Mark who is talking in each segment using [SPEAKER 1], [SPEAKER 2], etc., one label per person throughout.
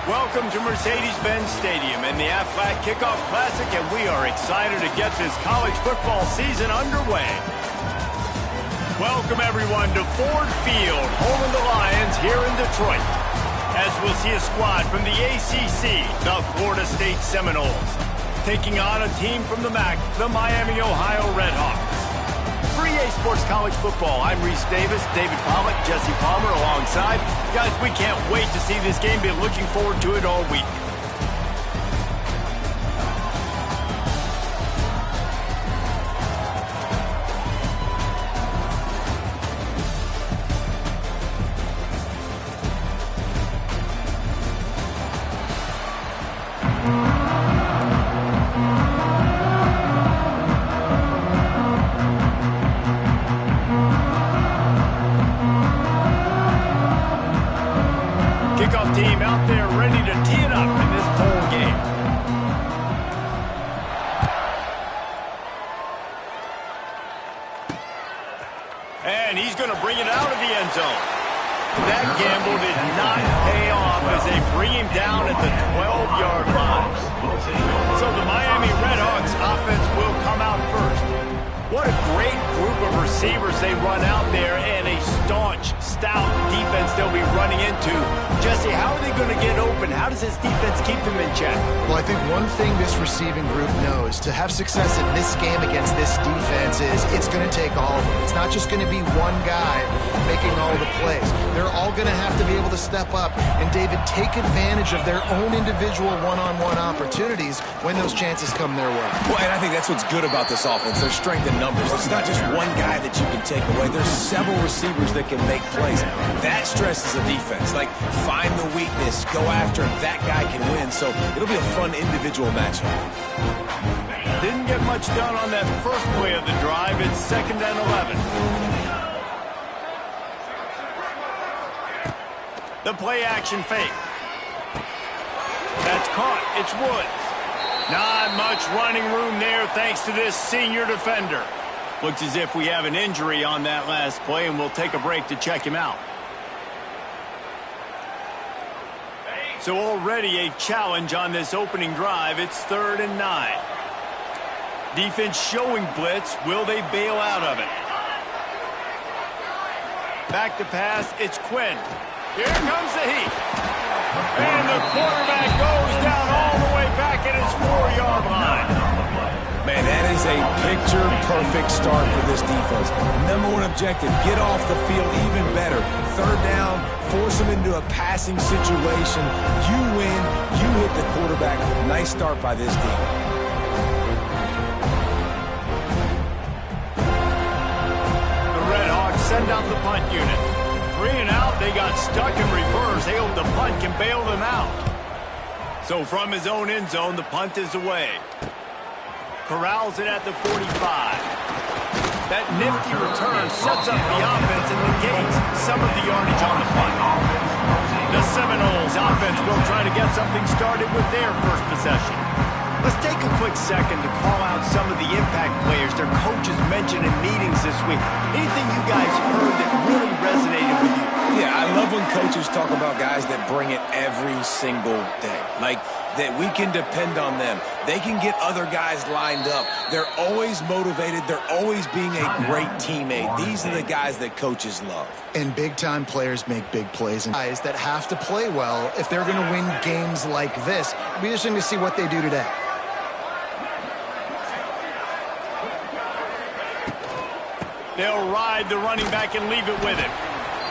[SPEAKER 1] Welcome to Mercedes-Benz Stadium and the Aflac Kickoff Classic, and we are excited to get this college football season underway. Welcome, everyone, to Ford Field, home of the Lions here in Detroit, as we'll see a squad from the ACC, the Florida State Seminoles, taking on a team from the MAC, the Miami, Ohio Redhawks. For EA Sports College Football, I'm Reese Davis, David Pollock, Jesse Palmer alongside. Guys, we can't wait to see this game. Been looking forward to it all week. Kickoff team out there ready to tee it up in this bowl game. And he's going to bring it out of the end zone. That gamble did not pay off as they bring him down at the 12-yard line. So the Miami Redhawks offense will come out first. What a great group of receivers they run out there, and a staunch, stout defense they'll be running into. Jesse, how are they going to get open? How does this defense keep them in check?
[SPEAKER 2] Well, I think one thing this receiving group knows, to have success in this game against this defense, is it's going to take all of them. It's not just going to be one guy making all the plays. They're all going to have to be able to step up and, David, take advantage of their own individual one-on-one opportunities when those chances come their way.
[SPEAKER 3] Well, and I think that's what's good about this offense. There's strength in numbers. It's not just one guy that you can take away. There's several receivers that can make plays. That stresses the defense. Like, find the weakness, go after him. That guy can win. So it'll be a fun individual matchup.
[SPEAKER 1] Didn't get much done on that first play of the drive. It's 2nd and 11. The play action fake. That's caught. It's Woods. Not much running room there thanks to this senior defender. Looks as if we have an injury on that last play, and we'll take a break to check him out. So already a challenge on this opening drive. It's 3rd and 9. Defense showing blitz. Will they bail out of it? Back to pass. It's Quinn. Here comes the heat. And the quarterback goes down all the way back at his 4-yard line.
[SPEAKER 3] Man, that is a picture-perfect start for this defense. Number one objective, get off the field even better. 3rd down, force them into a passing situation. You win, you hit the quarterback. Nice start by this team.
[SPEAKER 1] The Redhawks send out the punt unit. 3 and out, they got stuck in reverse. They hope the punt can bail them out. So from his own end zone, the punt is away. Corrals it at the 45. That nifty return sets up the offense and negates some of the yardage on the punt. The Seminoles offense will try to get something started with their first possession. Let's take a quick second to call out some of the impact players their coaches mentioned in meetings this week. Anything you guys heard that really resonated with you?
[SPEAKER 3] Yeah, I love when coaches talk about guys that bring it every single day. Like, that we can depend on them. They can get other guys lined up. They're always motivated. They're always being a great teammate. These are the guys that coaches love.
[SPEAKER 2] And big-time players make big plays. And guys that have to play well if they're going to win games like this. It'll be interesting to see what they do today.
[SPEAKER 1] They'll ride the running back and leave it with him.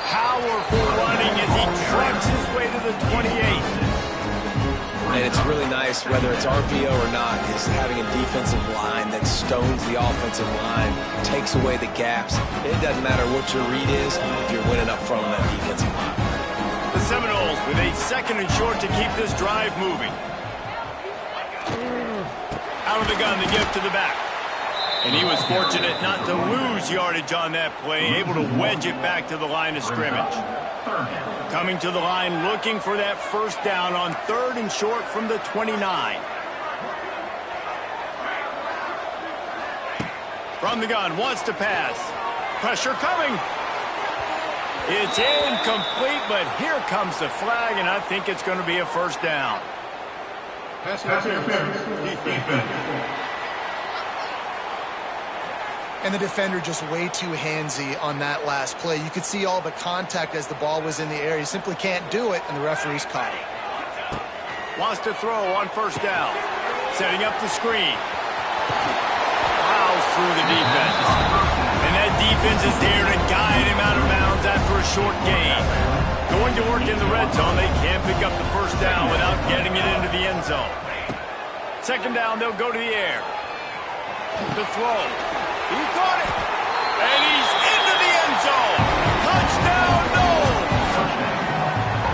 [SPEAKER 1] Powerful running as he trucks his way to the 28.
[SPEAKER 3] And it's really nice, whether it's RPO or not, is having a defensive line that stones the offensive line, takes away the gaps. It doesn't matter what your read is if you're winning up front on that defensive line.
[SPEAKER 1] The Seminoles with a 2nd and short to keep this drive moving. Out of the gun, the give to the back. And he was fortunate not to lose yardage on that play, able to wedge it back to the line of scrimmage. Coming to the line, looking for that first down on 3rd and short from the 29. From the gun, wants to pass. Pressure coming. It's incomplete, but here comes the flag, and I think it's going to be a first down.
[SPEAKER 4] Pass defense.
[SPEAKER 2] And the defender just way too handsy on that last play. You could see all the contact as the ball was in the air. He simply can't do it, and the referee's caught it.
[SPEAKER 1] Wants to throw on first down. Setting up the screen. Plows through the defense. And that defense is there to guide him out of bounds after a short gain. Going to work in the red zone, they can't pick up the first down without getting it into the end zone. Second down, they'll go to the air. The throw. He caught it. And he's into the end zone. Touchdown, Noles.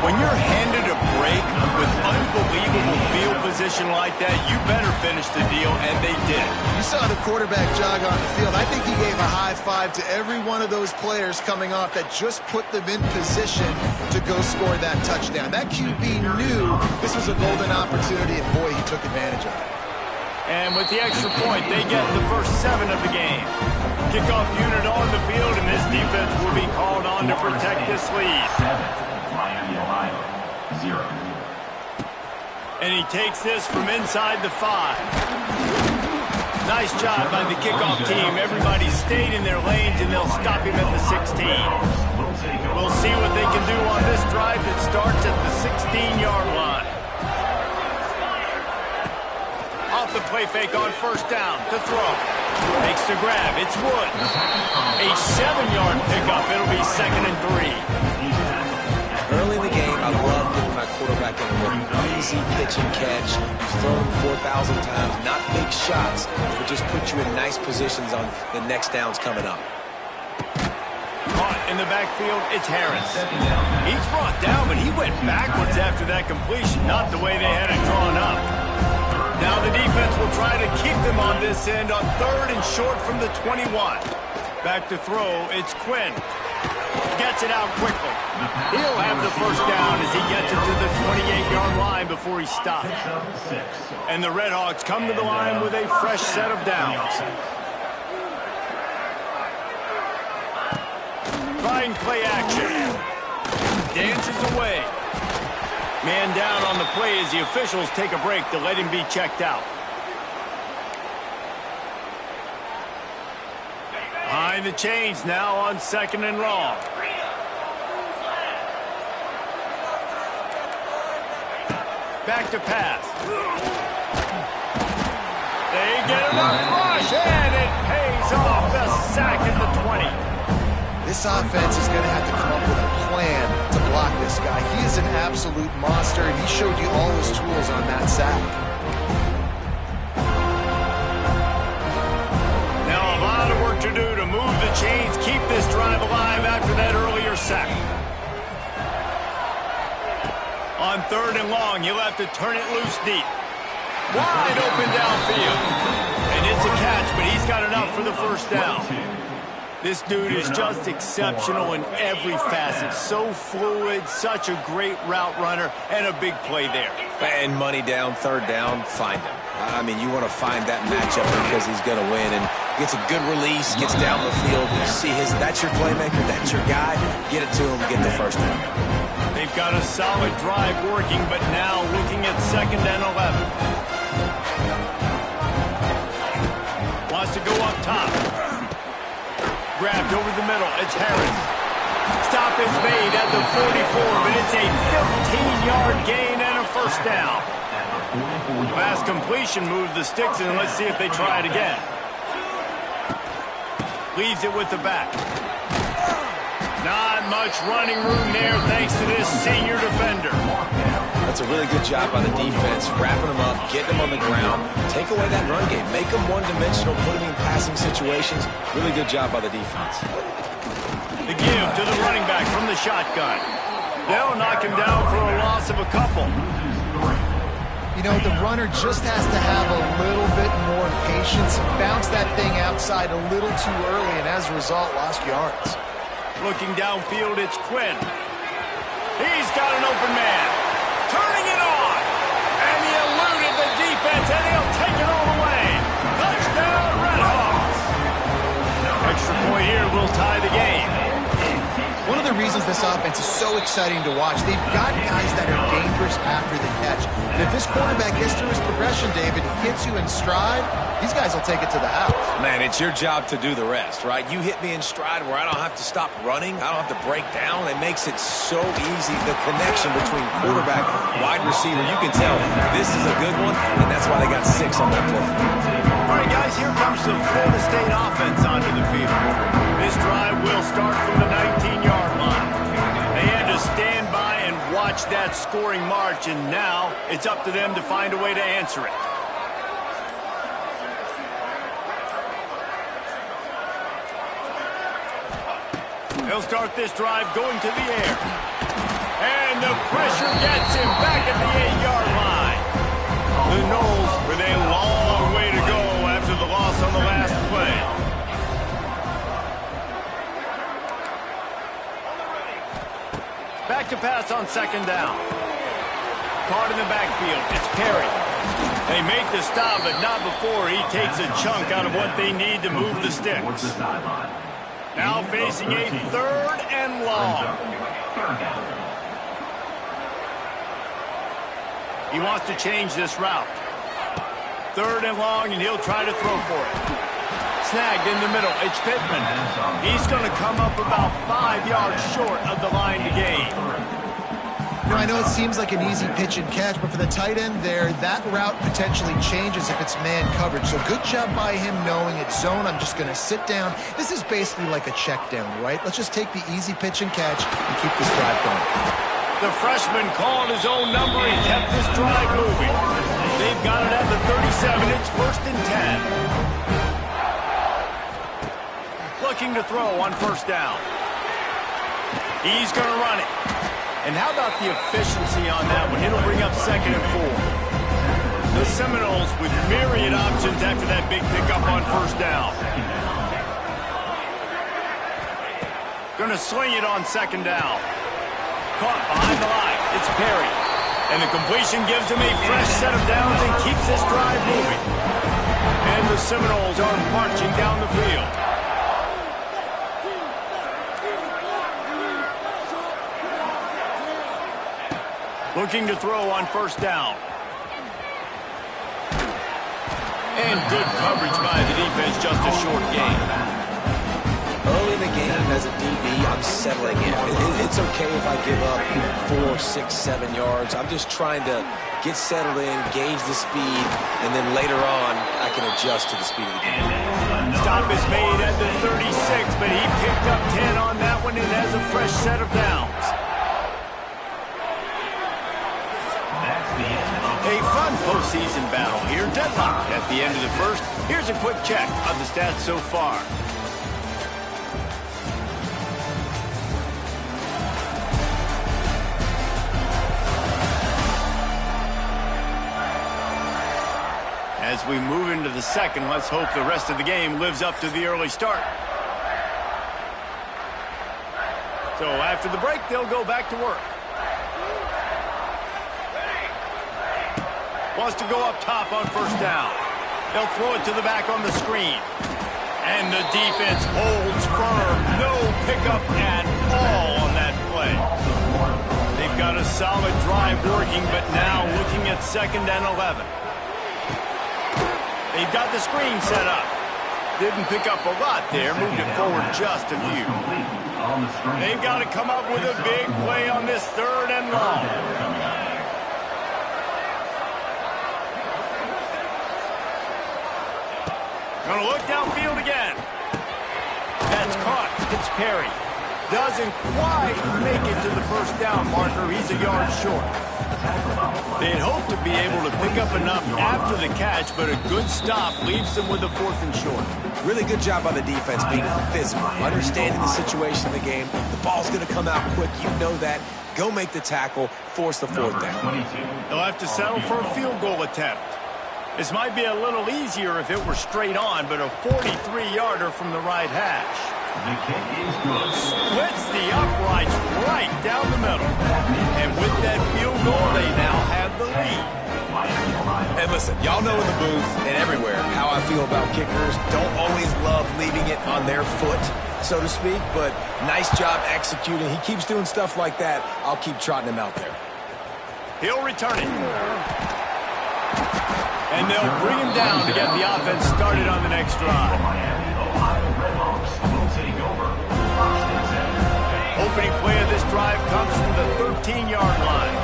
[SPEAKER 1] When you're handed a break with unbelievable field position like that, you better finish the deal, and they did.
[SPEAKER 2] You saw the quarterback jog on the field. I think he gave a high five to every one of those players coming off that just put them in position to go score that touchdown. That QB knew this was a golden opportunity, and boy, he took advantage of it.
[SPEAKER 1] And with the extra point, they get the first 7 of the game. Kickoff unit on the field, and this defense will be called on to protect this lead.
[SPEAKER 4] Miami, Ohio, 0.
[SPEAKER 1] And he takes this from inside the 5. Nice job by the kickoff team. Everybody stayed in their lanes, and they'll stop him at the 16. We'll see what they can do on this drive that starts at the 16-yard line. Off the play fake on first down to throw. Makes the grab. It's Woods. A 7-yard pickup. It'll be 2nd and 3.
[SPEAKER 3] Early in the game, I love getting my quarterback in a rhythm. Easy pitch and catch. You've thrown 4,000 times. Not big shots, but just put you in nice positions on the next downs coming up.
[SPEAKER 1] Caught in the backfield, it's Harris. He's brought down, but he went backwards after that completion. Not the way they had it drawn up. Now the defense will try to keep them on this end on 3rd and short from the 21. Back to throw, it's Quinn. Gets it out quickly. He'll have the first down as he gets it to the 28-yard line before he stops. And the Redhawks come to the line with a fresh set of downs. Trying play action. Dances away. Man down on the play as the officials take a break to let him be checked out. Behind the chains now on 2nd and long. Back to pass. They get enough rush, and it pays off. The sack at the 20.
[SPEAKER 2] This offense is going to have to come up with a plan to block this guy. He is an absolute monster, and he showed you all his tools on that sack.
[SPEAKER 1] Now a lot of work to do to move the chains, keep this drive alive after that earlier sack. On 3rd and long, he'll have to turn it loose deep. Wide open downfield. And it's a catch, but he's got enough for the first down. This dude is just exceptional in every facet. So fluid, such a great route runner, and a big play there.
[SPEAKER 3] And money down, 3rd down, find him. I mean, you want to find that matchup because he's going to win. And gets a good release, gets down the field. You see that's your playmaker, that's your guy. Get it to him, get the first down.
[SPEAKER 1] They've got a solid drive working, but now looking at 2nd and 11. Wants to go up top. Grabbed over the middle. It's Harris. Stop is made at the 44, but it's a 15-yard gain and a first down. Last completion moved the sticks, and let's see if they try it again. Leaves it with the back. Not much running room there thanks to this senior defender.
[SPEAKER 3] That's a really good job by the defense, wrapping them up, getting them on the ground, take away that run game, make them one-dimensional, put them in passing situations. Really good job by the defense.
[SPEAKER 1] The give to the running back from the shotgun. They'll knock him down for a loss of a couple.
[SPEAKER 2] You know, the runner just has to have a little bit more patience, bounce that thing outside a little too early, and as a result, lost yards.
[SPEAKER 1] Looking downfield, it's Quinn. He's got an open man. Turning it on. And he eluded the defense, and he'll take it all the way. Touchdown, Redhawks. Extra point here will tie the game.
[SPEAKER 2] One of the reasons Texans, this offense is so exciting to watch. They've got guys that are dangerous after the catch. And if this quarterback gets through his progression, David, gets you in stride, these guys will take it to the house.
[SPEAKER 3] Man, it's your job to do the rest, right? You hit me in stride where I don't have to stop running. I don't have to break down. It makes it so easy. The connection between quarterback, wide receiver, you can tell this is a good one, and that's why they got 6 on that play.
[SPEAKER 1] All right, guys, here comes the Florida State offense onto the field. This drive will start from the 19-yard line. They had to stand by and watch that scoring march, and now it's up to them to find a way to answer it. They'll start this drive going to the air. And the pressure gets him back at the 8-yard line. The Noles with a long way to go after the loss on the last play. Back to pass on 2nd down. Caught in the backfield. It's Perry. They make the stop, but not before he takes a chunk out of what they need to move the sticks. Now facing a 3rd and long. He wants to change this route. 3rd and long, and he'll try to throw for it. Snagged in the middle. It's Pittman. He's going to come up about 5 yards short of the line to gain.
[SPEAKER 2] You know, I know it seems like an easy pitch and catch, but for the tight end there, that route potentially changes if it's man coverage. So good job by him knowing it's zone. I'm just going to sit down. This is basically like a check down, right? Let's just take the easy pitch and catch and keep this drive going.
[SPEAKER 1] The freshman called his own number and kept this drive moving. They've got it at the 37. It's 1st and 10. Looking to throw on 1st down. He's going to run it. And how about the efficiency on that one? It'll bring up 2nd and 4. The Seminoles with myriad options after that big pickup on 1st down. Going to swing it on 2nd down. Caught behind the line. It's Perry. And the completion gives him a fresh set of downs and keeps this drive moving. And the Seminoles are marching down the field. Looking to throw on 1st down. And good coverage by the defense, just a short gain.
[SPEAKER 3] Early in the game as a DB, I'm settling in. It's okay if I give up 4, 6, 7 yards. I'm just trying to get settled in, gauge the speed, and then later on, I can adjust to the speed of the game.
[SPEAKER 1] Stop is made at the 36, but he picked up 10 on that one and has a fresh set of downs. A fun postseason battle here, deadlocked at the end of the 1st. Here's a quick check of the stats so far. As we move into the 2nd, let's hope the rest of the game lives up to the early start. So after the break, they'll go back to work. Wants to go up top on 1st down. They'll throw it to the back on the screen. And the defense holds firm. No pickup at all on that play. They've got a solid drive working, but now looking at 2nd and 11. They've got the screen set up. Didn't pick up a lot there. Moved it forward just a few. They've got to come up with a big play on this 3rd and long. Going to look downfield again. That's caught. It's Perry. Doesn't quite make it to the 1st down marker. He's a yard short. They'd hope to be able to pick up enough after the catch, but a good stop leaves them with a 4th and short.
[SPEAKER 3] Really good job by the defense being physical, understanding the situation of the game. The ball's going to come out quick. You know that. Go make the tackle, force the 4th down.
[SPEAKER 1] They'll have to settle for a field goal attempt. This might be a little easier if it were straight on, but a 43-yarder from the right hash.
[SPEAKER 4] The kick is good.
[SPEAKER 1] Splits the uprights right down the middle. And with that field goal, they now have the lead.
[SPEAKER 3] And listen, y'all know in the booth and everywhere how I feel about kickers. Don't always love leaving it on their foot, so to speak, but nice job executing. He keeps doing stuff like that. I'll keep trotting him out there.
[SPEAKER 1] He'll return it. And they'll bring him down to get the offense started on the next drive. Opening play of this drive comes from the 13-yard line.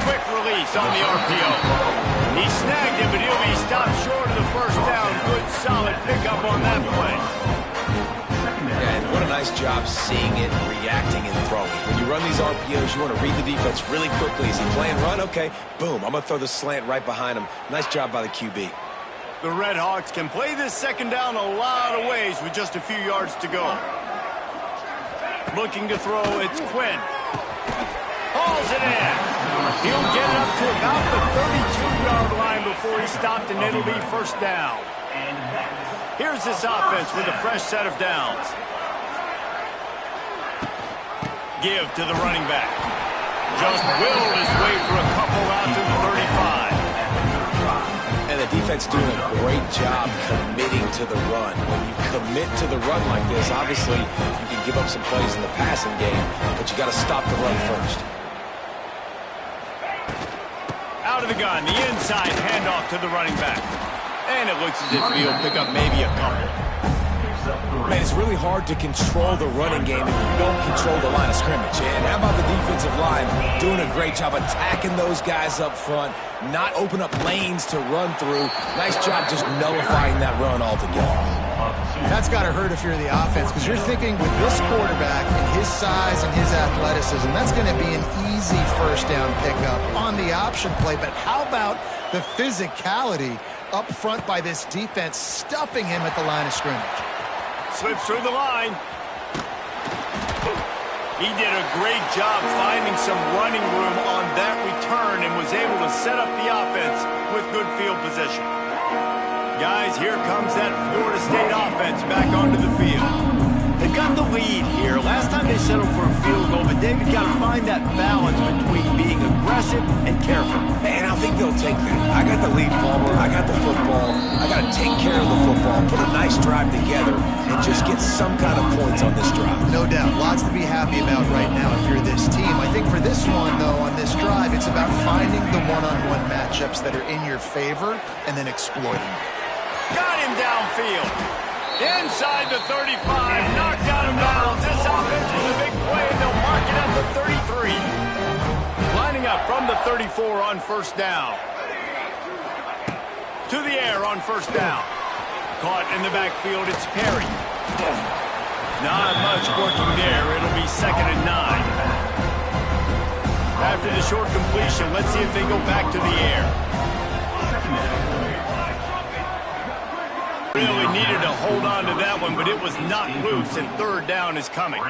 [SPEAKER 1] Quick release on the RPO. He snagged him, but he'll be stopped short of the first down. Good, solid pickup on that play.
[SPEAKER 3] Yeah, and what a nice job seeing it, reacting, and throwing. When you run these RPOs, you want to read the defense really quickly. Is he playing run? Okay, boom, I'm going to throw the slant right behind him. Nice job by the QB.
[SPEAKER 1] The Red Hawks can play this second down a lot of ways with just a few yards to go. Looking to throw, it's Quinn. Hauls it in. He'll get it up to about the 32-yard line before he's stopped, and it'll be first down. Here's this offense with a fresh set of downs. Give to the running back. Just willed his way for a couple out to the 35.
[SPEAKER 3] And the defense doing a great job committing to the run. When you commit to the run like this, obviously you can give up some plays in the passing game, but you got to stop the run first.
[SPEAKER 1] Out of the gun, the inside handoff to the running back. And it looks as if he'll pick up maybe a couple.
[SPEAKER 3] Man, it's really hard to control the running game if you don't control the line of scrimmage. And how about the defensive line doing a great job attacking those guys up front, not open up lanes to run through. Nice job just nullifying that run altogether.
[SPEAKER 2] That's got to hurt if you're the offense, because you're thinking with this quarterback and his size and his athleticism, that's going to be an easy first down pickup on the option play. But how about the physicality up front by this defense, stuffing him at the line of scrimmage?
[SPEAKER 1] Slips through the line. He did a great job finding some running room on that return and was able to set up the offense with good field position. Guys, here comes that Florida State offense back onto the field. They've got the lead here. Last time they settled for a field goal, but David got to find that balance between being aggressive and careful.
[SPEAKER 3] And I think they'll take that. I got the lead, Palmer. I got the football. I got to take care of the football, put a nice drive together, and just get some kind of points on this drive.
[SPEAKER 2] No doubt. Lots to be happy about right now if you're this team. I think for this one, though, on this drive, it's about finding the one-on-one matchups that are in your favor and then exploiting them.
[SPEAKER 1] Got him downfield. Inside the 35, knocked out of bounds. This offense was a big play, and they'll mark it at the 33. Lining up from the 34 on first down. To the air on first down. Caught in the backfield, it's Perry. Not much working there. It'll be 2nd and 9. After the short completion, let's see if they go back to the air. Really needed to hold on to that one, but it was not loose, and third down is coming.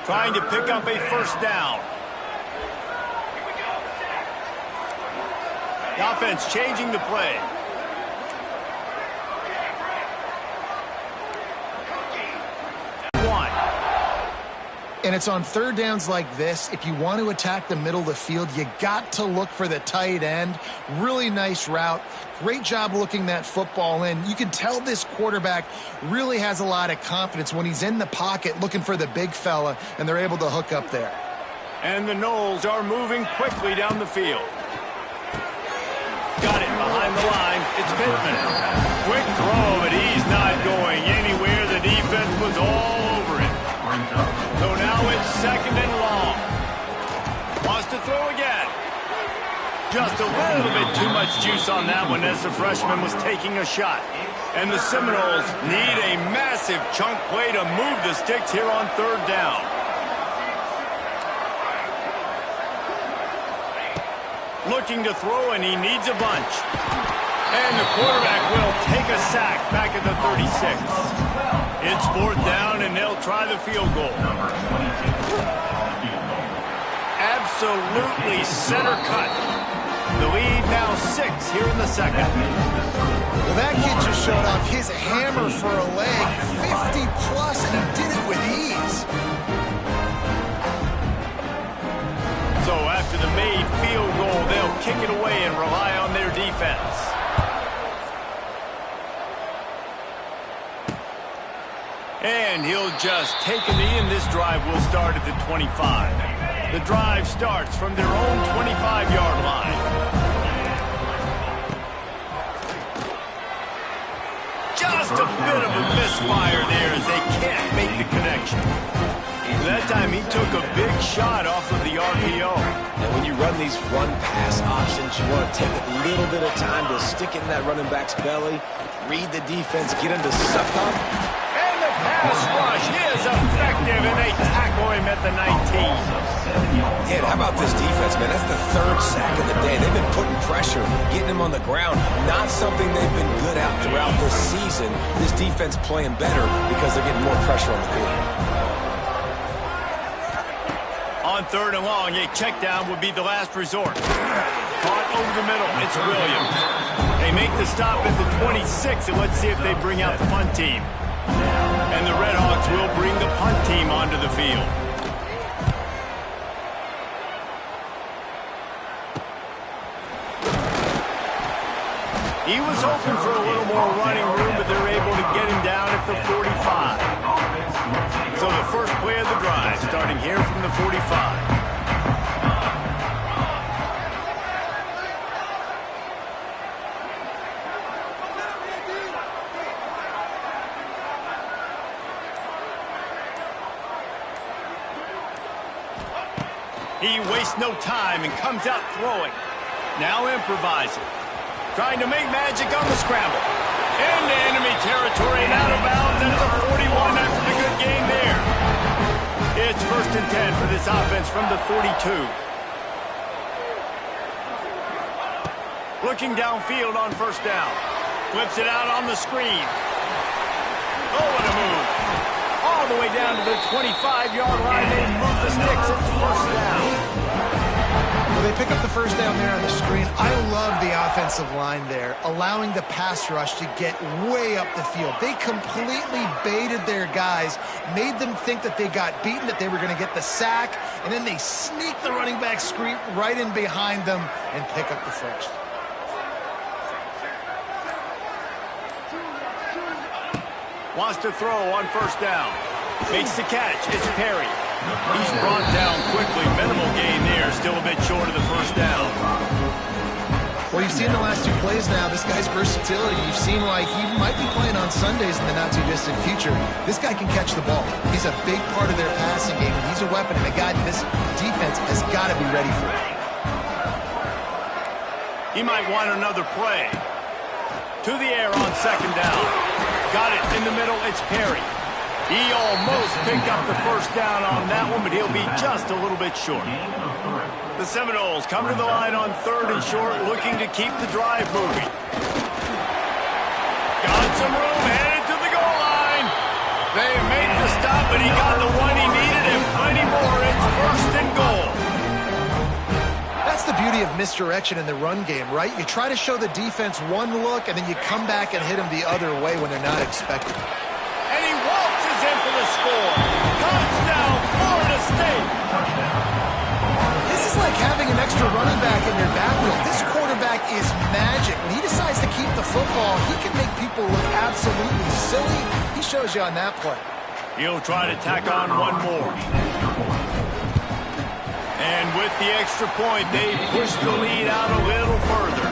[SPEAKER 1] Trying to pick up a first down. The offense changing the play.
[SPEAKER 2] And it's on third downs like this. If you want to attack the middle of the field, you got to look for the tight end. Really nice route. Great job looking that football in. You can tell this quarterback really has a lot of confidence when he's in the pocket looking for the big fella, and they're able to hook up there.
[SPEAKER 1] And the Noles are moving quickly down the field. Got it behind the line. It's Pittman. Quick throw, but he's not going anywhere. The defense was all over it. So now it's 2nd and long. Wants to throw again. Just a little bit too much juice on that one as the freshman was taking a shot. And the Seminoles need a massive chunk play to move the sticks here on third down. Looking to throw, and he needs a bunch. And the quarterback will take a sack back at the 36. It's 4th down, and they'll try the field goal. Absolutely center cut. The lead now 6 here in the second.
[SPEAKER 2] Well, that kid just showed off his hammer for a leg, 50 plus, and he did it with ease.
[SPEAKER 1] So after the made field goal, they'll kick it away and rely on their defense. And he'll just take a knee, and this drive will start at the 25. The drive starts from their own 25-yard line. Just a bit of a misfire there as they can't make the connection. That time he took a big shot off of the RPO.
[SPEAKER 3] And when you run these run-pass options, you want to take a little bit of time to stick it in that running back's belly, read the defense, get him to suck up.
[SPEAKER 1] And the pass rush is effective, and they tackle him at the 19.
[SPEAKER 3] Yeah, how about this defense, man? That's the 3rd sack of the day. They've been putting pressure, getting him on the ground. Not something they've been good at throughout this season. This defense playing better because they're getting more pressure on the quarterback.
[SPEAKER 1] On 3rd and long, a check down would be the last resort. Caught over the middle, it's Williams. They make the stop at the 26, and let's see if they bring out the punt team. And the Red Hawks will bring the punt team onto the field. He was hoping for a little more running room, but they're able to get him down at the 45. So the first play of the drive, starting here from the 45. He wastes no time and comes out throwing. Now improvising. Trying to make magic on the scramble. Into enemy territory and out of bounds into the 41 after the good game there. It's 1st and 10 for this offense from the 42. Looking downfield on 1st down. Flips it out on the screen. Oh, what a move. All the way down to the 25-yard line. They move the sticks. It's 1st down.
[SPEAKER 2] Well, they pick up the 1st down there on the screen. I love the offensive line there, allowing the pass rush to get way up the field. They completely baited their guys, made them think that they got beaten, that they were going to get the sack, and then they sneak the running back screen right in behind them and pick up the 1st.
[SPEAKER 1] Wants to throw on 1st down. Makes the catch. It's Perry. He's brought down quickly. Minimal gain there. Still a bit short of the 1st down.
[SPEAKER 2] Well, you've seen the last 2 plays now. This guy's versatility. You've seen why he might be playing on Sundays in the not-too-distant future. This guy can catch the ball. He's a big part of their passing game. He's a weapon, and a guy this defense has got to be ready for.
[SPEAKER 1] He might want another play. To the air on 2nd down. Got it in the middle. It's Perry. He almost picked up the 1st down on that one, but he'll be just a little bit short. The Seminoles come to the line on 3rd and short, looking to keep the drive moving. Got some room, headed to the goal line. They make the stop, but he got the one he needed and plenty more. It's 1st and goal.
[SPEAKER 2] That's the beauty of misdirection in the run game, right? You try to show the defense one look, and then you come back and hit them the other way when they're not expecting it.
[SPEAKER 1] And he waltzes in for the score. Touchdown, Florida State.
[SPEAKER 2] This is like having an extra running back in your backfield. This quarterback is magic. When he decides to keep the football, he can make people look absolutely silly. He shows you on that play.
[SPEAKER 1] He'll try to tack on one more. And with the extra point, they push the lead out a little further.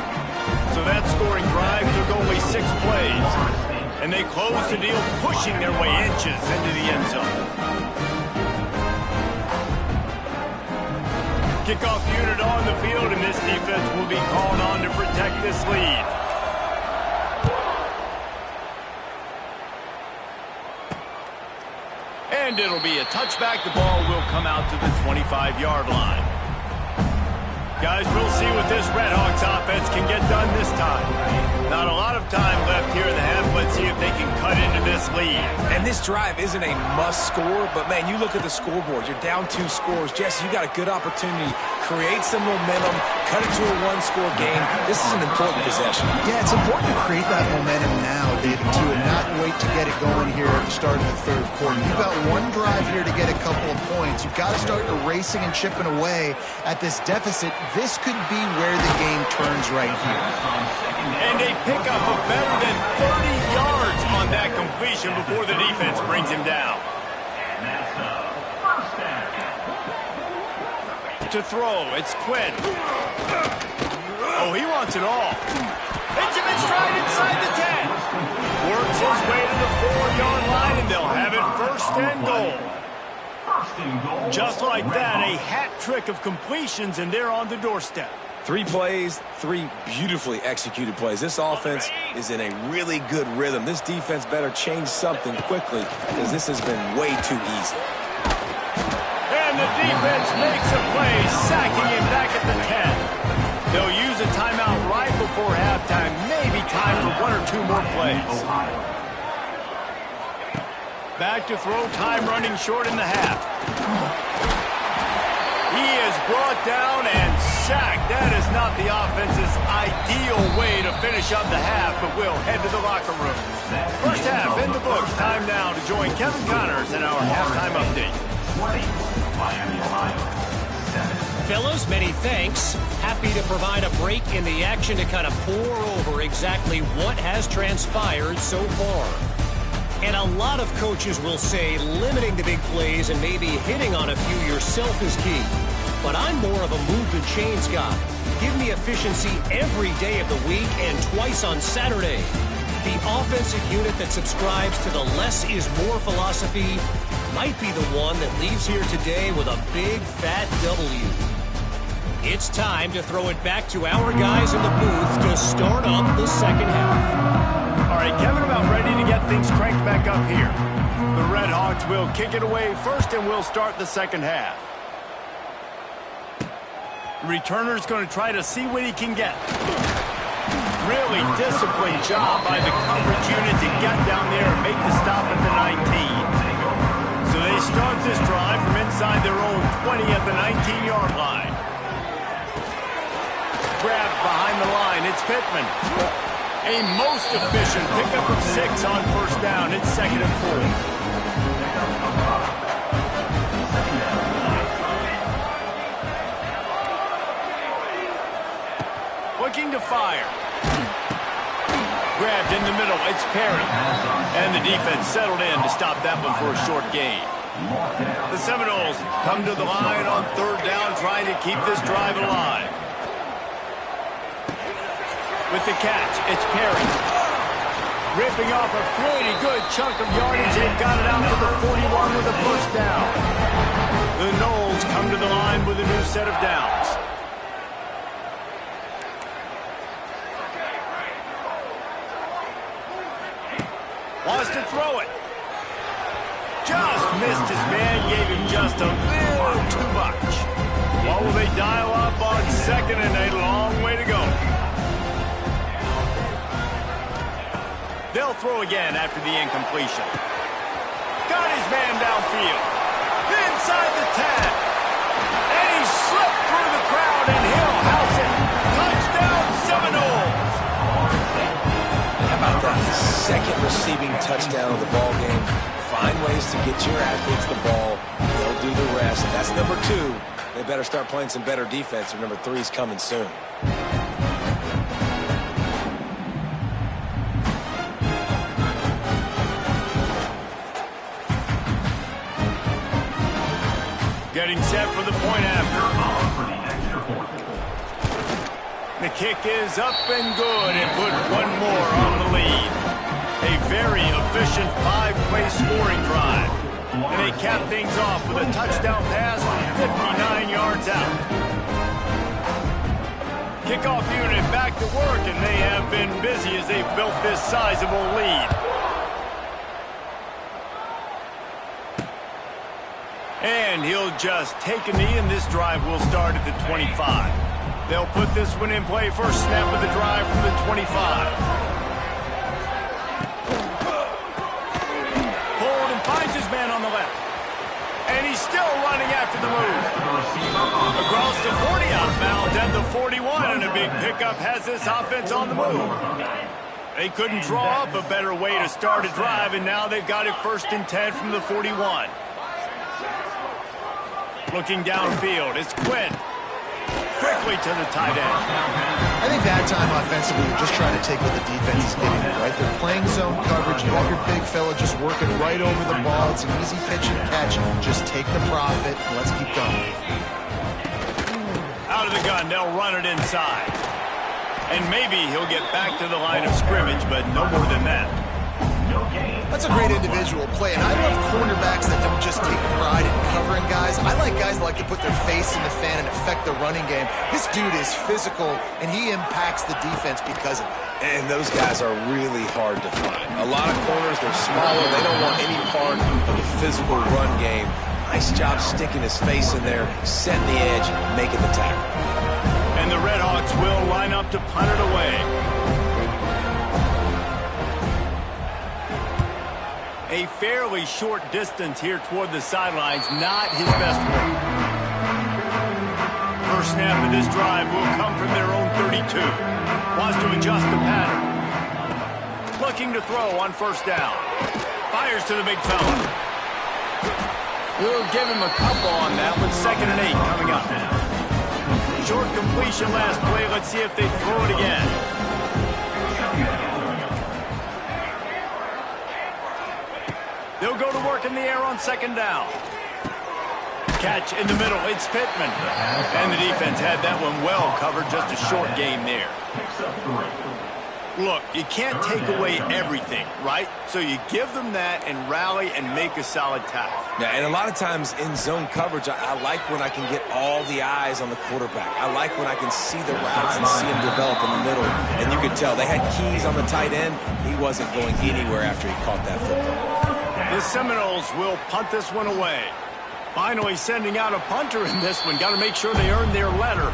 [SPEAKER 1] So that scoring drive took only 6 plays. And they close the deal, pushing their way inches into the end zone. Kickoff unit on the field, and this defense will be called on to protect this lead. And it'll be a touchback. The ball will come out to the 25-yard line. Guys, we'll see what this Red Hawks offense can get done this time. Not a lot of time left here in the half. Let's see if they can cut into this lead.
[SPEAKER 3] And this drive isn't a must score, but, man, you look at the scoreboard. You're down 2 scores. Jesse, you got a good opportunity. Create some momentum. Cut it to a 1-score game. This is an important possession.
[SPEAKER 2] Yeah, it's important to create that momentum now, David, too, and not wait to get it going here at the start of the third quarter. You've got one drive here to get a couple of points. You've got to start erasing and chipping away at this deficit. This could be where the game turns right here.
[SPEAKER 1] And a pickup of better than 30 yards on that completion before the defense brings him down. To throw, it's Quinn. Oh, he wants it all. Hits him in stride inside the 10. Works his way to the 4-yard line, and they'll have it first and goal. Just like that, a hat trick of completions, and they're on the doorstep.
[SPEAKER 3] 3 plays, 3 beautifully executed plays. This offense is in a really good rhythm. This defense better change something quickly because this has been way too easy.
[SPEAKER 1] And the defense makes a play, sacking him back at the 10. They'll use a timeout right before halftime. Maybe time for 1 or 2 more plays. Back to throw, time running short in the half. He is brought down and sacked. That is not the offense's ideal way to finish up the half, but we'll head to the locker room. First half in the books. Time now to join Kevin Connors in our halftime update.
[SPEAKER 5] Fellas, many thanks. Happy to provide a break in the action to kind of pour over exactly what has transpired so far. And a lot of coaches will say limiting the big plays and maybe hitting on a few yourself is key. But I'm more of a move the chains guy. Give me efficiency every day of the week and twice on Saturday. The offensive unit that subscribes to the less is more philosophy might be the one that leaves here today with a big fat W. It's time to throw it back to our guys in the booth to start up the second half.
[SPEAKER 1] All right, Kevin, about ready to get things cranked back up here. The Red Hawks will kick it away first, and we'll start the second half. Returner's going to try to see what he can get. Really disciplined job by the coverage unit to get down there and make the stop at the 19. So they start this drive from inside their own 20 at the 19-yard line. Grabbed behind the line, it's Pittman. A most efficient pickup of 6 on first down. It's 2nd and 4. Looking to fire. Grabbed in the middle. It's Perry. And the defense settled in to stop that one for a short gain. The Seminoles come to the line on third down, trying to keep this drive alive. With the catch, it's Perry. Ripping off a pretty good chunk of yardage. They've got it out to the 41 with a first down. The Noles come to the line with a new set of downs. Wants to throw it. Just missed his man, gave him just a little too much. What will they dial up on second, and a long way to go. They'll throw again after the incompletion. Got his man downfield. Inside the 10. And he slipped through the crowd, and he'll house it. Touchdown, Seminoles.
[SPEAKER 3] How about that second receiving touchdown of the ball game? Find ways to get your athletes the ball. They'll do the rest. That's number 2. They better start playing some better defense, or number 3's coming soon.
[SPEAKER 1] Getting set for the point after. The kick is up and good, and put one more on the lead. A very efficient 5-play scoring drive. And they cap things off with a touchdown pass from 59 yards out. Kickoff unit back to work, and they have been busy as they've built this sizable lead. And he'll just take a knee, and this drive will start at the 25. They'll put this one in play. First snap of the drive from the 25. Pulled and finds his man on the left. And he's still running after the move. Across the 40 out of bounds at the 41, and a big pickup has this offense on the move. They couldn't draw up a better way to start a drive, and now they've got it 1st and 10 from the 41. Looking downfield, it's Quinn. Quickly to the tight end.
[SPEAKER 2] I think that time offensively, you're just trying to take what the defense is giving you, right? They're playing zone coverage. You have your big fella just working right over the ball. It's an easy pitch and catch. Just take the profit, and let's keep going.
[SPEAKER 1] Out of the gun, they'll run it inside. And maybe he'll get back to the line of scrimmage, but no more than that.
[SPEAKER 2] That's a great individual play, and I love cornerbacks that don't just take pride in covering guys. I like guys that like to put their face in the fan and affect the running game. This dude is physical, and he impacts the defense because of it.
[SPEAKER 3] And those guys are really hard to find. A lot of corners, they're smaller. They don't want any part of the physical run game. Nice job sticking his face in there, setting the edge, making the tackle.
[SPEAKER 1] And the Redhawks will line up to punt it away. A fairly short distance here toward the sidelines, not his best work. First snap of this drive will come from their own 32. Wants to adjust the pattern. Looking to throw on 1st down. Fires to the big fella. We'll give him a couple on that with 2nd and 8 coming up. Short completion last play. Let's see if they throw it again. They'll go to work in the air on 2nd down. Catch in the middle. It's Pittman. And the defense had that one well covered. Just a short game there. Look, you can't take away everything, right? So you give them that and rally and make a solid tackle.
[SPEAKER 3] Yeah, and a lot of times in zone coverage, I like when I can get all the eyes on the quarterback. I like when I can see the routes and see him develop in the middle. And you could tell they had keys on the tight end. He wasn't going anywhere after he caught that football.
[SPEAKER 1] The Seminoles will punt this one away. Finally sending out a punter in this one. Got to make sure they earn their letter.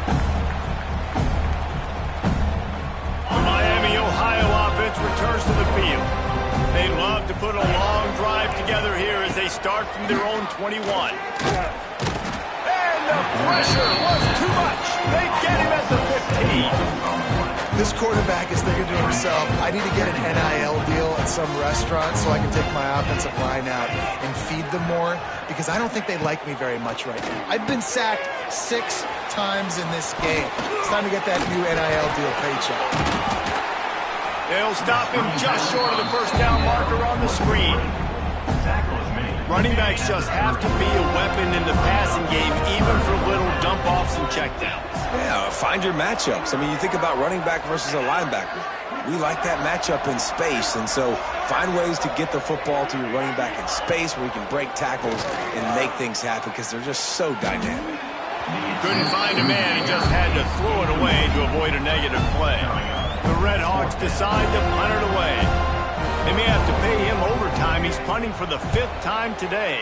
[SPEAKER 1] The Miami, Ohio offense returns to the field. They love to put a long drive together here as they start from their own 21. And the pressure was too much. They get him at the 15.
[SPEAKER 2] This quarterback is thinking to himself, I need to get an NIL deal at some restaurant so I can take my offensive line out and feed them more, because I don't think they like me very much right now. I've been sacked 6 times in this game. It's time to get that new NIL deal paycheck.
[SPEAKER 1] They'll stop him just short of the 1st down marker on the screen. Running backs just have to be a weapon in the passing game, even for little dump-offs and checkdowns.
[SPEAKER 3] Yeah, find your matchups. I mean, you think about running back versus a linebacker. We like that matchup in space, and so find ways to get the football to your running back in space where you can break tackles and make things happen because they're just so dynamic.
[SPEAKER 1] Couldn't find a man. He just had to throw it away to avoid a negative play. The Redhawks decide to punt it away. They may have to pay him overtime. He's punting for the 5th time today.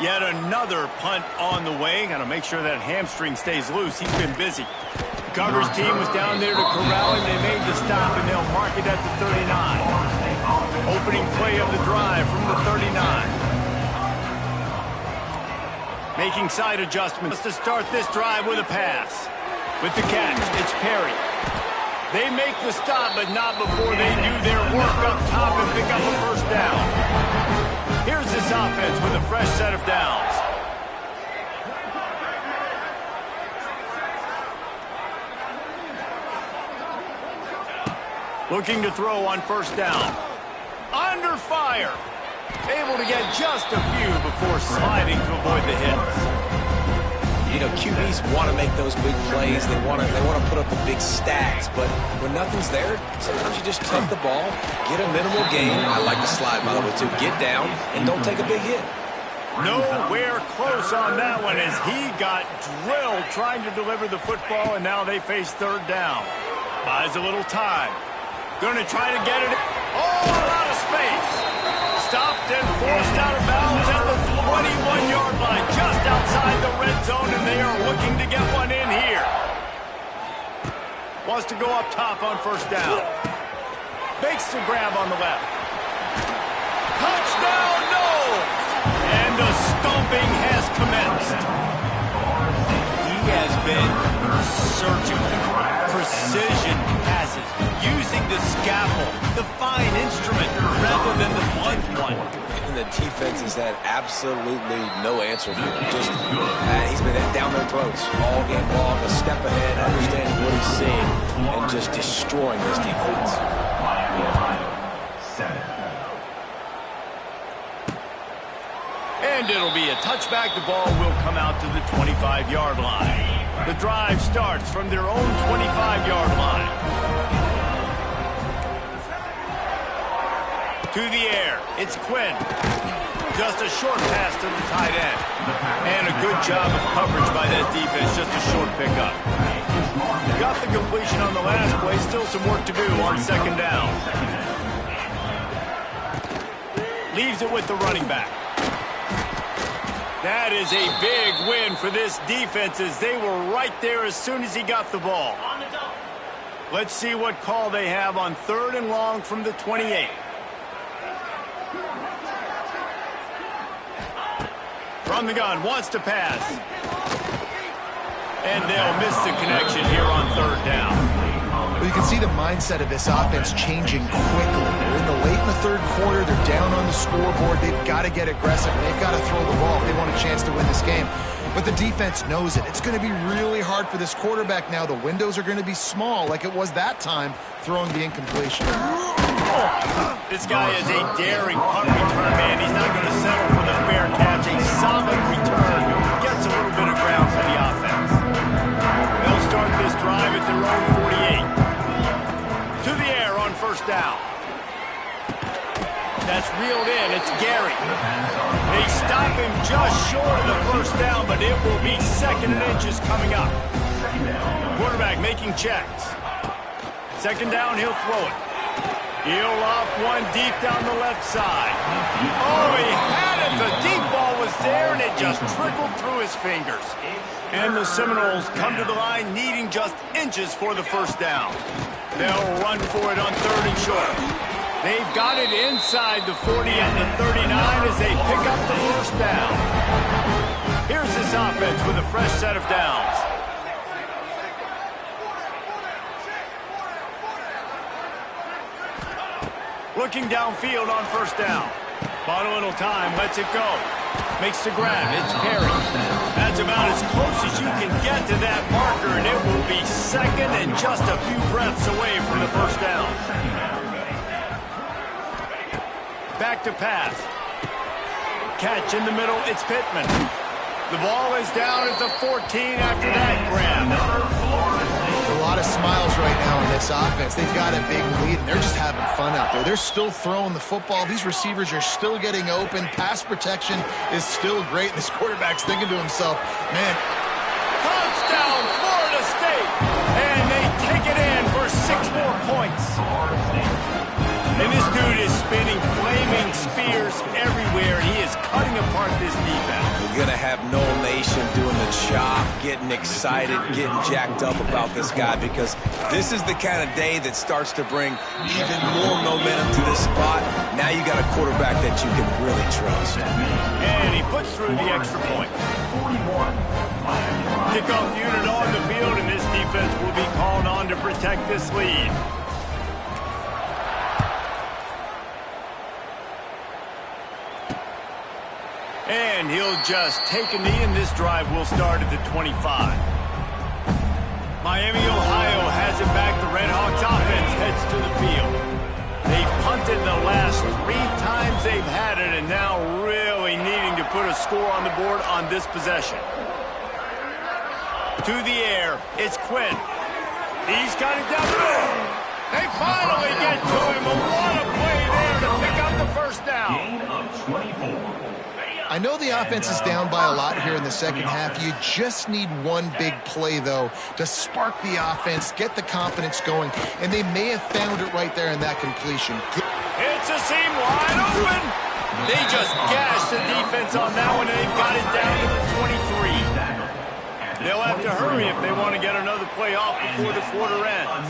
[SPEAKER 1] Yet another punt on the way. Got to make sure that hamstring stays loose. He's been busy. The coverage team was down there to corral him. They made the stop, and they'll mark it at the 39. Opening play of the drive from the 39. Making side adjustments to start this drive with a pass. With the catch, it's Perry. They make the stop, but not before they do their work up top and pick up a 1st down. Here's this offense with a fresh set of downs. Looking to throw on 1st down. Under fire. Able to get just a few before sliding to avoid the hits.
[SPEAKER 3] You know, QBs want to make those big plays. They want to put up the big stats. But when nothing's there, sometimes you just tuck the ball, get a minimal gain. I like the slide, by the way, too. Get down and don't take a big hit.
[SPEAKER 1] Nowhere close on that one as he got drilled trying to deliver the football, and now they face 3rd down. Buys a little time. Going to try to get it. Oh, a lot of space. Stopped and forced out of bounds at the 21-yard line, just outside the red zone, and they are looking to get one in here. Wants to go up top on first down. Makes the grab on the left. Touchdown, Noles! And the stomping has commenced. He has been surgical, precision passes, using the scalpel, the fine instrument, rather than the blunt one.
[SPEAKER 3] And the defense has had absolutely no answer for him. Just, he's been down their throats all game long, a step ahead, understanding what he's seeing, and just destroying this defense.
[SPEAKER 4] Miami, Ohio, 7.
[SPEAKER 1] And it'll be a touchback. The ball will come out to the 25-yard line. The drive starts from their own 25-yard line. To the air, it's Quinn. Just a short pass to the tight end. And a good job of coverage by that defense, just a short pickup. Got the completion on the last play, still some work to do on second down. Leaves it with the running back. That is a big win for this defense as they were right there as soon as he got the ball. Let's see what call they have on 3rd and long from the 28. From the gun, wants to pass. And they'll miss the connection here on 3rd down.
[SPEAKER 2] Well, you can see the mindset of this offense changing quickly. They're late in the 3rd quarter. They're down on the scoreboard. They've got to get aggressive. They've got to throw the ball if they want a chance to win this game. But the defense knows it. It's going to be really hard for this quarterback now. The windows are going to be small like it was that time throwing the incompletion.
[SPEAKER 1] This guy is a daring punt return, man. He's not going to settle for the fair catch. A solid return. Gets a little bit of ground for the offense. They'll start this drive at their own 48. To the air on first down. That's reeled in. It's Gary. They stop him just short of the first down, but it will be 2nd and inches coming up. Quarterback making checks. 2nd down, he'll throw it. He'll loft one deep down the left side. Oh, he had it. The deep ball was there, and it just trickled through his fingers. And the Seminoles come to the line needing just inches for the first down. They'll run for it on 3rd and short. They've got it inside the 40 and the 39 as they pick up the first down. Here's this offense with a fresh set of downs. Looking downfield on first down. Bought a little time, lets it go. Makes the grab, it's Perry. That's about as close as you can get to that marker, and it will be 2nd and just a few breaths away from the first down. Back to pass. Catch in the middle, it's Pittman. The ball is down at the 14 after that grab.
[SPEAKER 2] A lot of smiles right now in this offense. They've got a big lead, and they're just having fun out there. They're still throwing the football. These receivers are still getting open. Pass protection is still great. This quarterback's thinking to himself, man.
[SPEAKER 1] Touchdown, Florida State! And they take it in for 6 more points. And this dude is spinning flaming spears everywhere, and he is cutting apart this defense.
[SPEAKER 3] We're going to have Nole Nation doing the chop, getting excited, getting jacked up about this guy, because this is the kind of day that starts to bring even more momentum to this spot. Now you got a quarterback that you can really trust.
[SPEAKER 1] And he puts through the extra point. Kickoff unit on the field, and this defense will be called on to protect this lead. And he'll just take a knee, and this drive will start at the 25. Miami, Ohio has it back. The Redhawks offense heads to the field. They've punted the last 3 times they've had it, and now really needing to put a score on the board on this possession. To the air, it's Quinn. He's got it down the middle. They finally get to him. What a play there to pick up the first down.
[SPEAKER 4] Gain of 24.
[SPEAKER 2] I know the offense is down by a lot here in the second half. You just need one big play, though, to spark the offense, get the confidence going, and they may have found it right there in that completion.
[SPEAKER 1] It's a seam wide open. They just gashed the defense on that one, and they've got it down to the 23. They'll have to hurry if they want to get another play off before the quarter ends.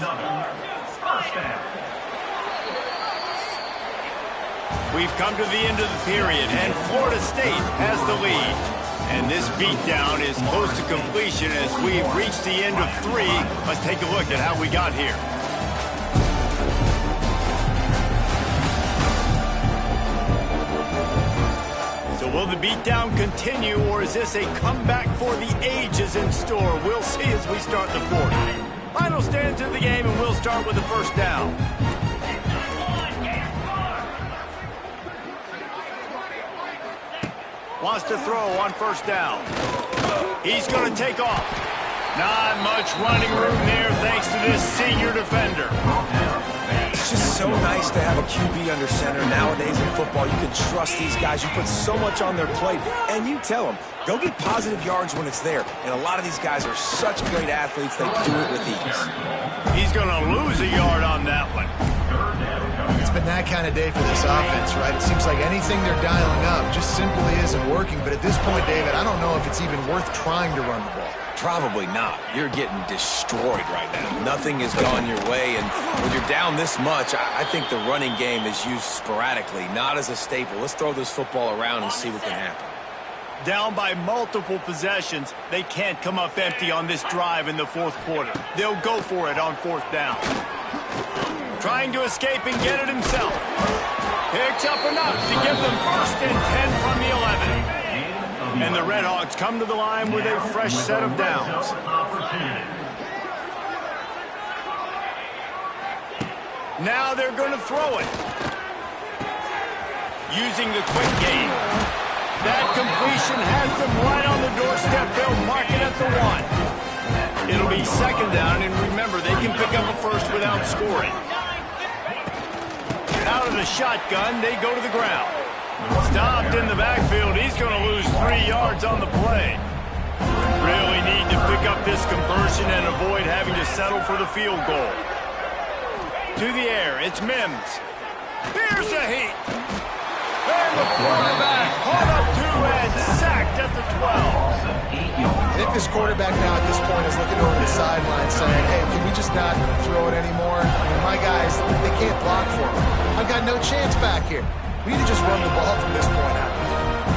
[SPEAKER 1] We've come to the end of the period, and Florida State has the lead. And this beatdown is close to completion as we've reached the end of 3. Let's take a look at how we got here. So will the beatdown continue, or is this a comeback for the ages in store? We'll see as we start the 4th. Final stands of the game, and we'll start with the first down. Wants to throw on first down. He's going to take off. Not much running room there thanks to this senior defender.
[SPEAKER 3] It's just so nice to have a QB under center. Nowadays in football, you can trust these guys. You put so much on their plate, and you tell them, go get positive yards when it's there. And a lot of these guys are such great athletes, they do it with ease.
[SPEAKER 1] He's going to lose a yard on that one.
[SPEAKER 2] It's been that kind of day for this offense, right? It seems like anything they're dialing up just simply isn't working. But at this point, David, I don't know if it's even worth trying to run the ball.
[SPEAKER 3] Probably not. You're getting destroyed right now. Nothing has gone your way, and when you're down this much, I think the running game is used sporadically, not as a staple. Let's throw this football around and see what can happen.
[SPEAKER 1] Down by multiple possessions, they can't come up empty on this drive in the 4th quarter. They'll go for it on 4th down. Trying to escape and get it himself. Picks up enough to give them 1st and 10 from the 11. And the Red Hawks come to the line with a fresh set of downs. Now they're going to throw it. Using the quick game. That completion has them right on the doorstep. They'll mark it at the 1. It'll be 2nd down, and remember, they can pick up a 1st without scoring. Out of the shotgun, they go to the ground. Stopped in the backfield. He's going to lose 3 yards on the play. Really need to pick up this conversion and avoid having to settle for the field goal. To the air, it's Mims. Here's a heat. And the quarterback caught up 2 and sacked at the 12.
[SPEAKER 2] I think this quarterback now at this point is looking over the sideline saying, hey, can we just not throw it anymore? I mean, my guys, they can't block for me. I've got no chance back here. We need to just run the ball from this point out.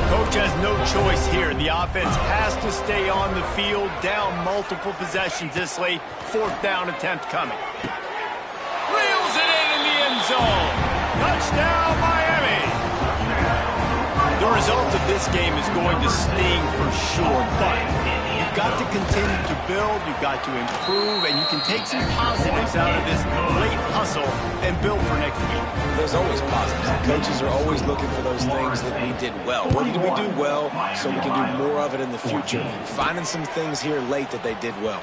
[SPEAKER 1] Coach has no choice here. The offense has to stay on the field, down multiple possessions this late. 4th down attempt coming. Reels it in the end zone. Touchdown, Miami. The result of this game is going to sting for sure, but you've got to continue to build, you've got to improve, and you can take some positives out of this late hustle and build for next week.
[SPEAKER 3] There's always positives. The coaches are always looking for those things that we did well. What did we do well so we can do more of it in the future? Finding some things here late that they did well.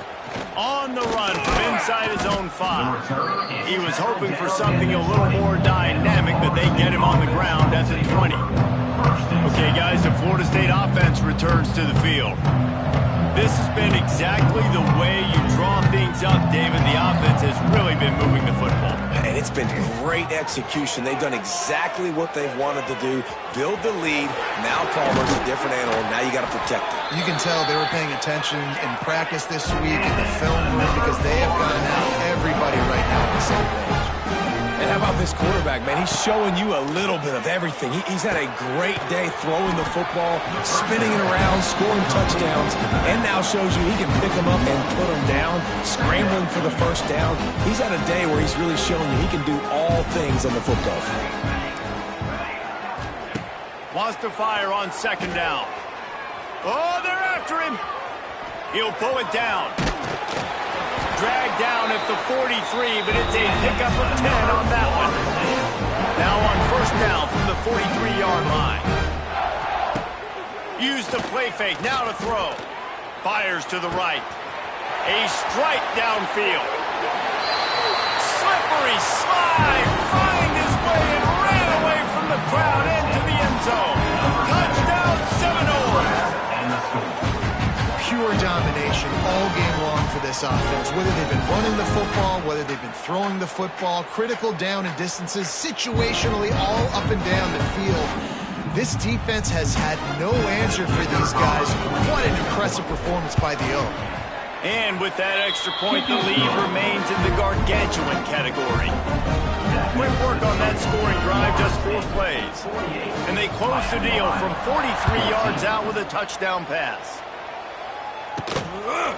[SPEAKER 1] On the run from inside his own 5. He was hoping for something a little more dynamic, but they get him on the ground at the 20. Okay, guys, the Florida State offense returns to the field. This has been exactly the way you draw things up, David. The offense has really been moving the football.
[SPEAKER 3] And it's been great execution. They've done exactly what they've wanted to do. Build the lead. Now Palmer's a different animal. Now you got to protect it.
[SPEAKER 2] You can tell they were paying attention in practice this week in the film room because they have gotten out everybody right now on the same page.
[SPEAKER 3] And how about this quarterback, man? He's showing you a little bit of everything. He's had a great day throwing the football, spinning it around, scoring touchdowns, and now shows you he can pick them up and put them down, scrambling for the 1st down. He's had a day where he's really showing you he can do all things on the football field.
[SPEAKER 1] Wants to fire on 2nd down. Oh, they're after him. He'll pull it down. Dragged down at the 43, but it's a pickup of 10 on that one. Now on 1st down from the 43-yard line. Use the play fake, now to throw. Fires to the right. A strike downfield. Slippery slide, find his way and ran away from the crowd into the end zone. Touchdown, Seminoles.
[SPEAKER 2] Pure domination all game long for this offense. Whether they've been running the football, whether they've been throwing the football, critical down and distances, situationally all up and down the field. This defense has had no answer for these guys. What an impressive performance by the O.
[SPEAKER 1] And with that extra point, the lead remains in the gargantuan category. Quick work on that scoring drive, just 4 plays. And they close the deal from 43 yards out with a touchdown pass.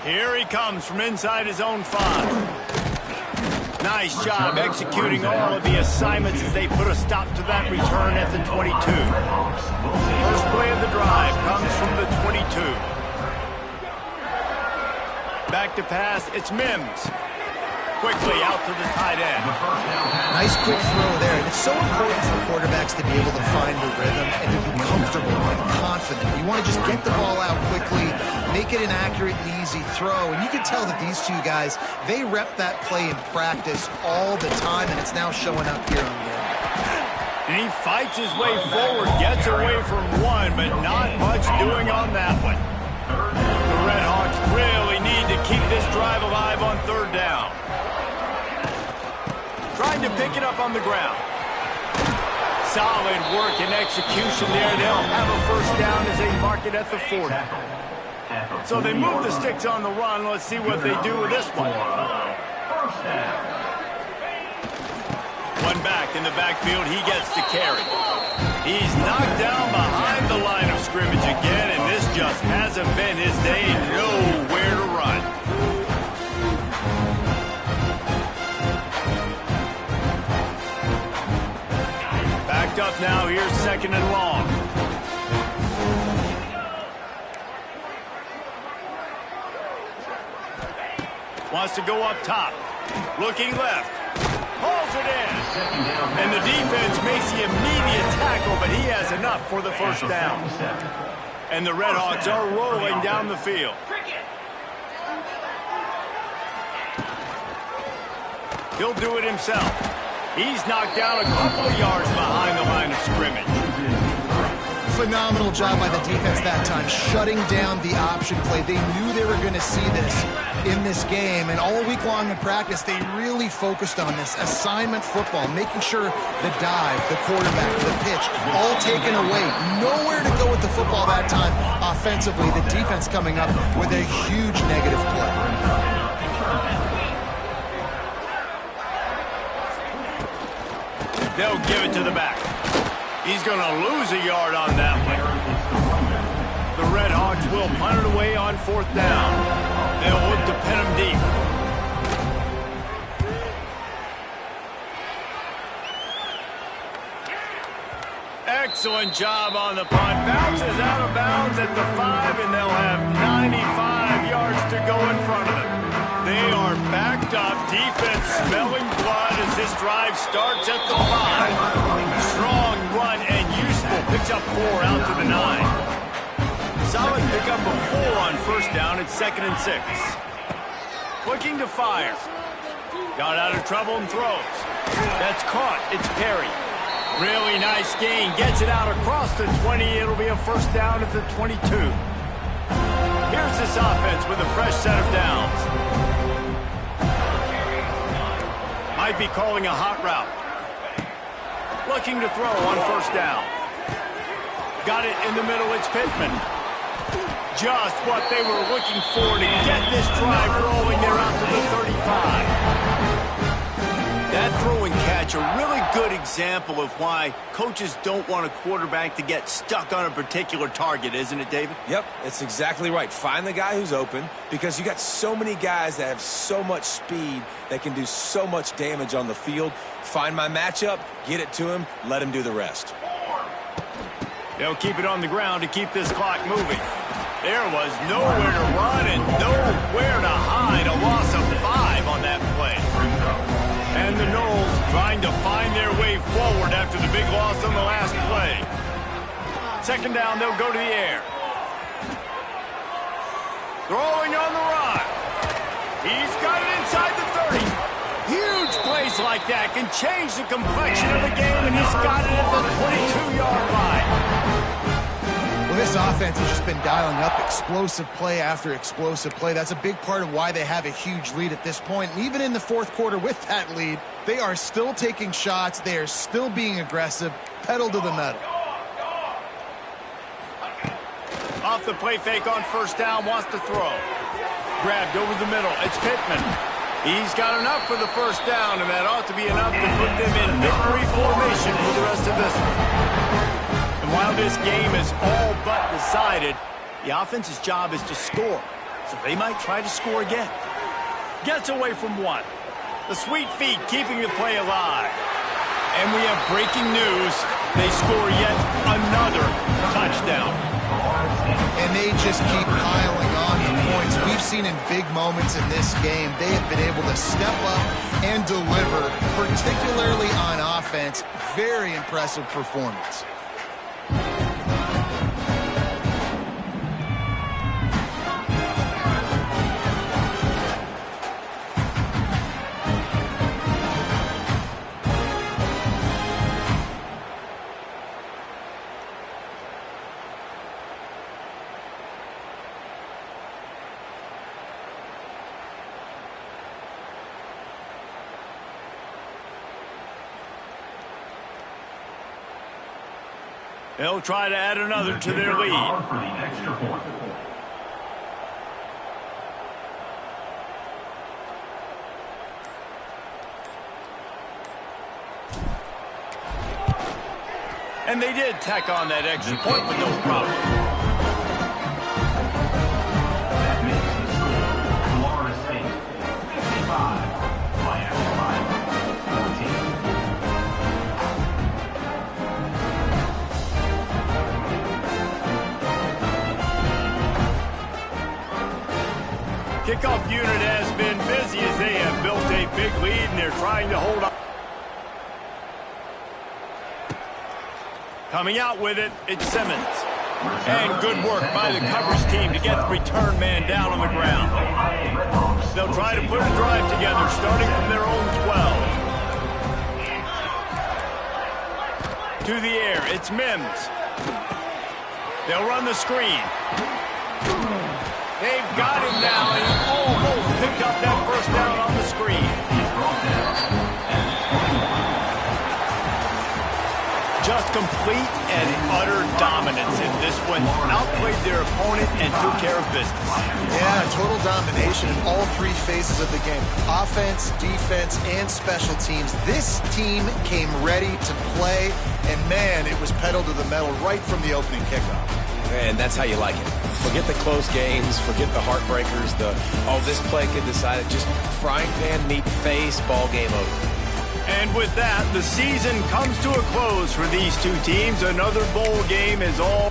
[SPEAKER 1] Here he comes from inside his own 5. Nice job executing all of the assignments as they put a stop to that return at the 22. First play of the drive comes from the 22. Back to pass, it's Mims. Quickly out to the tight end.
[SPEAKER 2] Nice quick throw there. And it's so important for quarterbacks to be able to find the rhythm and to be comfortable and confident. You want to just get the ball out quickly, make it an accurate and easy throw. And you can tell that these two guys, they rep that play in practice all the time, and it's now showing up here on the end.
[SPEAKER 1] And he fights his way forward, gets away from one, but not much doing on that one. The Redhawks really need to keep this drive alive on 3rd down. Trying to pick it up on the ground. Solid work and execution there. They'll have a first down as they mark it at the 40. So they move the sticks on the run. Let's see what they do with this one. One back in the backfield. He gets the carry. He's knocked down behind the line of scrimmage again, and this just hasn't been his day. Nowhere to run. Backed up now. Here's 2nd and long. Wants to go up top. Looking left. Hauls it in. And the defense makes the immediate tackle, but he has enough for the first down. And the Redhawks are rolling down the field. He'll do it himself. He's knocked down a couple of yards behind the line of scrimmage.
[SPEAKER 2] Phenomenal job by the defense that time, shutting down the option play. They knew they were going to see this in this game, and all week long in practice, they really focused on this assignment football, making sure the dive, the quarterback, the pitch, all taken away. Nowhere to go with the football that time offensively. The defense coming up with a huge negative play.
[SPEAKER 1] They'll give it to the back. He's going to lose a yard on that one. The Redhawks will punt it away on 4th down. They'll look to pin him deep. Excellent job on the punt. Bounces out of bounds at the 5, and they'll have 95 yards to go in front of them. They are backed up. Defense smelling blood as this drive starts at the 5. Strong run and useful. Picks up 4 out to the 9. Solid pickup of 4 on 1st down. It's 2nd and 6. Looking to fire. Got out of trouble and throws. That's caught. It's Perry. Really nice gain. Gets it out across the 20. It'll be a first down at the 22. Here's this offense with a fresh set of downs. Might be calling a hot route. Looking to throw on 1st down. Got it in the middle. It's Pittman. Just what they were looking for to get this drive rolling. They're out to the 35. That throw and catch, a really good example of why coaches don't want a quarterback to get stuck on a particular target, isn't it, David?
[SPEAKER 3] Yep, it's exactly right. Find the guy who's open, because you got so many guys that have so much speed that can do so much damage on the field. Find my matchup, get it to him, let him do the rest.
[SPEAKER 1] They'll keep it on the ground to keep this clock moving. There was nowhere to run and nowhere to hide. A loss of 5 on that play. And the Noles trying to find their way forward after the big loss on the last play. 2nd down, they'll go to the air. Throwing on the run. He's got it inside the 30. Huge plays like that can change the complexion of the game, and he's got it at the 22-yard line.
[SPEAKER 2] Well, this offense has just been dialing up explosive play after explosive play. That's a big part of why they have a huge lead at this point. And even in the 4th quarter with that lead, they are still taking shots. They are still being aggressive, pedal to the metal.
[SPEAKER 1] the play fake on first down, wants to throw. Grabbed over the middle. It's Pittman. He's got enough for the first down, and that ought to be enough to put them in victory formation for the rest of this one. And while this game is all but decided, the offense's job is to score, so they might try to score again. Gets away from one. The sweet feet keeping the play alive. And we have breaking news. They score yet another touchdown.
[SPEAKER 2] And they just keep piling on the points. We've seen in big moments in this game, they have been able to step up and deliver, particularly on offense. Very impressive performance.
[SPEAKER 1] They'll try to add another to their lead.
[SPEAKER 4] For the extra point.
[SPEAKER 1] And they did tack on that extra point with no problem.
[SPEAKER 4] That makes the score Florida State 55, Miami 14.
[SPEAKER 1] Kickoff unit has been busy as they have built a big lead, and they're trying to hold on. Coming out with it, it's Simmons. And good work by the coverage team to get the return man down on the ground. They'll try to put a drive together, starting from their own 12. To the air, it's Mims. They'll run the screen. They've got him now, and he almost picked up that first down on the screen. Just complete and utter dominance in this one. Outplayed their opponent and took care of business.
[SPEAKER 2] Yeah, total domination in all three phases of the game. Offense, defense, and special teams. This team came ready to play, and man, it was pedal to the metal right from the opening kickoff.
[SPEAKER 3] And that's how you like it. Forget the close games, forget the heartbreakers, this play could decide it. Just frying pan, meat, face, ball game over.
[SPEAKER 1] And with that, the season comes to a close for these two teams. Another bowl game is all